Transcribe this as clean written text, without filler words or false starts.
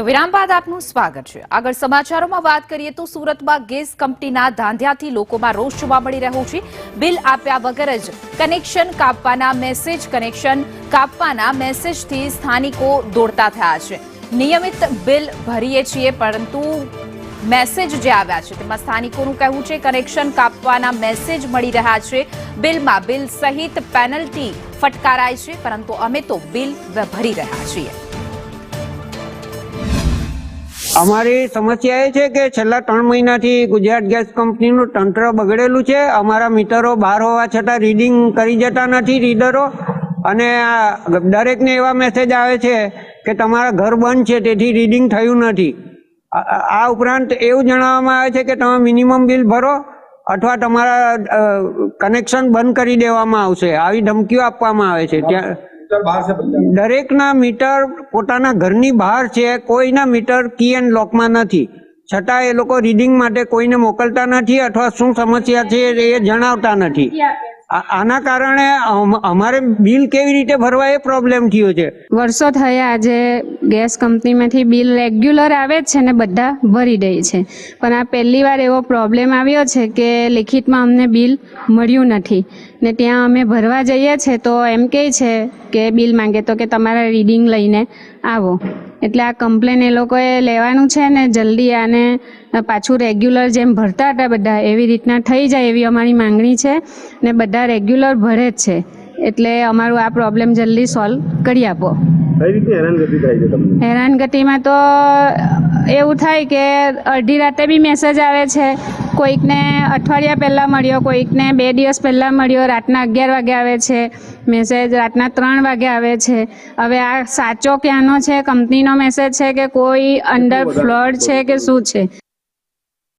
તો વિરામ બાદ આપનું સ્વાગત છે। આગળ સમાચારોમાં વાત કરીએ તો સુરતમાં ગેસ કંપનીના ધાંધિયાથી લોકોમાં રોષ જોવા મળી રહ્યો છે। બિલ આપ્યા વગર જ કનેક્શન કાપવાના મેસેજથી સ્થાનિકો દોડતા થયા છે। નિયમિત બિલ ભરીએ છીએ પરંતુ મેસેજ જે આવ્યા છે તેમાં સ્થાનિકોનું કહેવું છે કનેક્શન કાપવાના મેસેજ મળી રહ્યા છે। બિલમાં બિલ સહિત પેનલ્ટી ફટકારાય છે પરંતુ અમે તો બિલ ભરી રહ્યા છીએ। અમારી સમસ્યા એ છે કે છેલ્લા 3 મહિનાથી ગુજરાત ગેસ કંપનીનું તંત્ર બગડેલું છે। અમારા મીટરો બહાર હોવા છતાં રીડિંગ કરી જતા નથી રીડરો, અને દરેકને એવા મેસેજ આવે છે કે તમારા ઘર બંધ છે તેથી રીડિંગ થયું નથી। આ ઉપરાંત એવું જણાવવામાં આવે છે કે તમે મિનિમમ બિલ ભરો અથવા તમારા કનેક્શન બંધ કરી દેવામાં આવશે, આવી ધમકીઓ આપવામાં આવે છે। ત્યાં દરેકના મીટર પોતાના ઘરની બહાર છે, કોઈના મીટર કી એન્ડ લોકમાં નથી, છતાં એ લોકો રીડિંગ માટે કોઈને મોકલતા નથી અથવા શું સમસ્યા છે એ જણાવતા નથી। આના કારણે અમારે બિલ કેવી રીતે ભરવા એ પ્રોબ્લેમ થયો છે। વર્ષો થયા આજે ગેસ કંપનીમાંથી બિલ રેગ્યુલર આવે જ છે ને બધા ભરી દે છે, પણ આ પહેલી વાર એવો પ્રોબ્લેમ આવ્યો છે કે લિખિતમાં અમને બિલ મળ્યું નથી ને ત્યાં અમે ભરવા જઈએ છીએ તો એમ કહે છે કે બિલ માંગે તો કે તમારા રીડિંગ લઈને આવો। એટલે આ કમ્પ્લેન એ લોકોએ લેવાનું છે ને જલ્દી આને પાછું રેગ્યુલર જેમ ભરતા હતા બધા એવી રીતના થઈ જાય એવી અમારી માંગણી છે ને બધા રેગ્યુલર ભરે જ છે, એટલે અમારું આ પ્રોબ્લેમ જલ્દી સોલ્વ કરી આપો। કઈ રીતે હેરાનગતિ થાય છે તમને? હેરાનગતિમાં તો એવું થાય કે અડધી રાતે બી મેસેજ આવે છે, કોઈકને અઠવાડિયા પહેલાં મળ્યો, કોઈકને 2 દિવસ પહેલાં મળ્યો, રાતના 11 વાગે આવે છે મેસેજ, રાતના 3 વાગે આવે છે। હવે આ સાચો ક્યાંનો છે, કંપનીનો મેસેજ છે કે કોઈ અંડર ફ્લોડ છે કે શું છે